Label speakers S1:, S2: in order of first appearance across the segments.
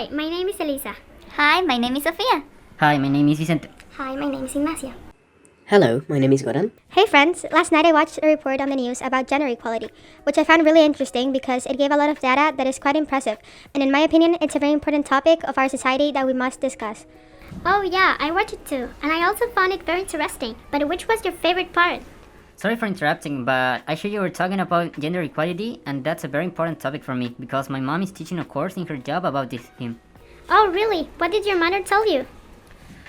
S1: Hi, my name is Elisa.
S2: Hi, my name is Sofía.
S3: Hi, my name is Vicente.
S1: Hi, my name is Ignacia.
S4: Hello, my name is Góran.
S5: Hey friends, last night I watched a report on the news about gender equality, which I found really interesting because it gave a lot of data that is quite impressive, and in my opinion, it's a very important topic of our society that we must discuss.
S1: Oh yeah, I watched it too, and I also found it very interesting. But which was your favorite part?
S3: Sorry for interrupting, but I heard you were talking about gender equality, and that's a very important topic for me, because my mom is teaching a course in her job about this theme.
S1: Oh really? What did your mother tell you?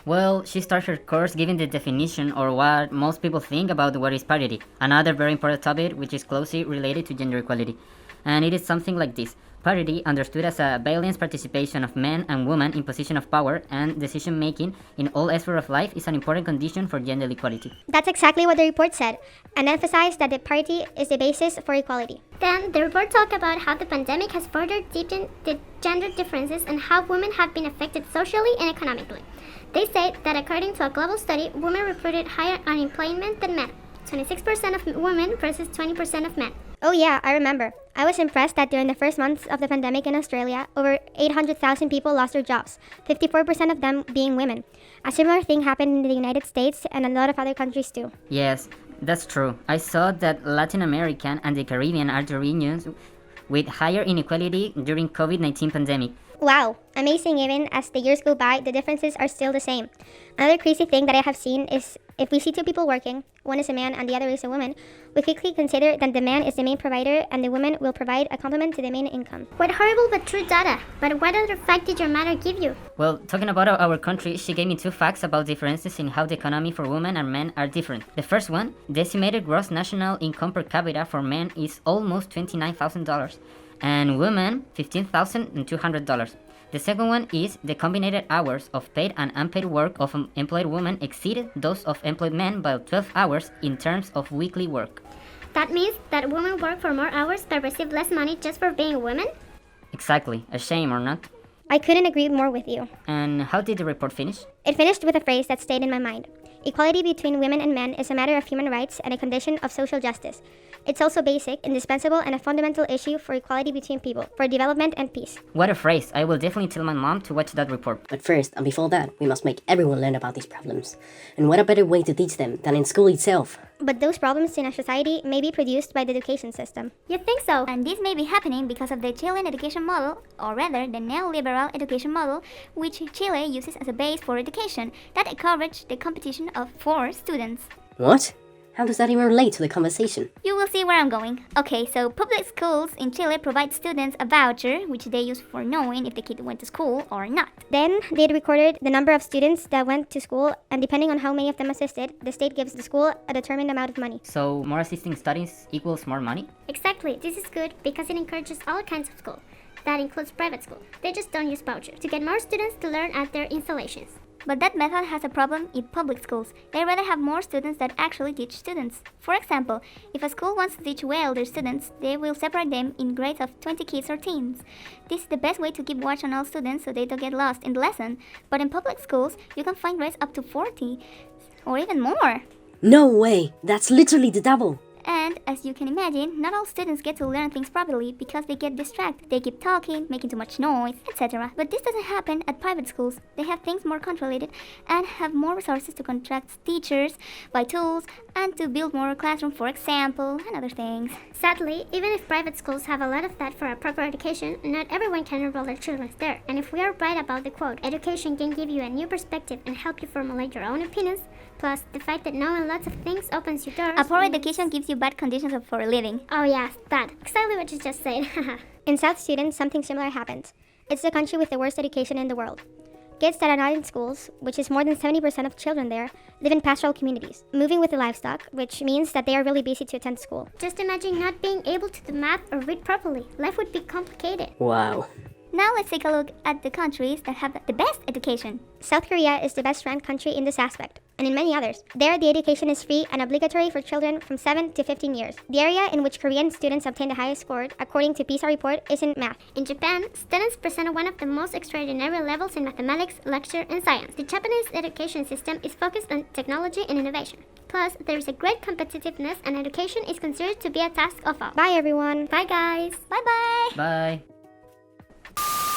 S3: Well, she started her course giving the definition or what most people think about what is parity, another very important topic which is closely related to gender equality. And it is something like this. Parity, understood as a balanced participation of men and women in position of power and decision making in all aspects of life, is an important condition for gender equality.
S5: That's exactly what the report said, and emphasized that the parity is the basis for equality.
S1: Then the report talked about how the pandemic has further deepened the gender differences and how women have been affected socially and economically. They say that according to a global study, women reported higher unemployment than men. 26% of women versus 20% of men.
S5: Oh yeah, I remember. I was impressed that during the first months of the pandemic in Australia, over 800,000 people lost their jobs, 54% of them being women. A similar thing happened in the United States and a lot of other countries too.
S3: Yes, that's true. I saw that Latin American and the Caribbean are the regions with higher inequality during COVID-19 pandemic.
S5: Wow, amazing. Even as the years go by, the differences are still the same. Another crazy thing that I have seen is if we see two people working, one is a man and the other is a woman, we quickly consider that the man is the main provider and the woman will provide a complement to the main income.
S1: What horrible but true data. But what other fact did your mother give you?
S3: Well, talking about our country, she gave me two facts about differences in how the economy for women and men are different. The first one, the estimated gross national income per capita for men is almost $29,000. And women, $15,200. The second one is the combined hours of paid and unpaid work of employed women exceeded those of employed men by 12 hours in terms of weekly work.
S1: That means that women work for more hours but receive less money just for being women?
S3: Exactly, a shame or not?
S5: I couldn't agree more with you.
S3: And how did the report finish?
S5: It finished with a phrase that stayed in my mind. Equality between women and men is a matter of human rights and a condition of social justice. It's also basic, indispensable, and a fundamental issue for equality between people, for development and peace.
S3: What a phrase. I will definitely tell my mom to watch that report.
S4: But first, and before that, we must make everyone learn about these problems. And what a better way to teach them than in school itself?
S5: But those problems in our society may be produced by the education system.
S1: You think so?
S2: And this may be happening because of the Chilean education model, or rather the neoliberal education model, which Chile uses as a base for education, that encourages the competition for students.
S4: What? How does that even relate to the conversation?
S2: You will see where I'm going. Okay, so public schools in Chile provide students a voucher, which they use for knowing if the kid went to school or not.
S5: Then they recorded the number of students that went to school, and depending on how many of them assisted, the state gives the school a determined amount of money.
S3: So more assisting studies equals more money?
S1: Exactly. This is good because it encourages all kinds of school. That includes private school. They just don't use vouchers to get more students to learn at their installations.
S2: But that method has a problem in public schools. They rather have more students that actually teach students. For example, if a school wants to teach well their students, they will separate them in grades of 20 kids or teens. This is the best way to keep watch on all students so they don't get lost in the lesson. But in public schools, you can find grades up to 40 or even more.
S4: No way! That's literally the double!
S2: And as you can imagine, not all students get to learn things properly because they get distracted. They keep talking, making too much noise, etc. But this doesn't happen at private schools. They have things more controlled and have more resources to contract teachers, buy tools, and to build more classrooms, for example, and other things.
S1: Sadly, even if private schools have a lot of that for a proper education, not everyone can enroll their children there. And if we are right about the quote, education can give you a new perspective and help you formulate your own opinions, plus the fact that knowing lots of things opens your doors.
S2: A poor education gives you bad conditions for living.
S1: Oh yes, that. Exactly what you just said.
S5: In South Sudan, something similar happens. It's the country with the worst education in the world. Kids that are not in schools, which is more than 70% of children there, live in pastoral communities, moving with the livestock, which means that they are really busy to attend school.
S1: Just imagine not being able to do math or read properly. Life would be complicated.
S4: Wow.
S2: Now let's take a look at the countries that have the best education.
S5: South Korea is the best ranked country in this aspect, and in many others. There, the education is free and obligatory for children from 7 to 15 years. The area in which Korean students obtain the highest score, according to PISA report, is in math.
S1: In Japan, students present one of the most extraordinary levels in mathematics, literature, and science. The Japanese education system is focused on technology and innovation. Plus, there is a great competitiveness, and education is considered to be a task of all.
S5: Bye, everyone.
S1: Bye, guys.
S2: Bye-bye.
S3: Bye.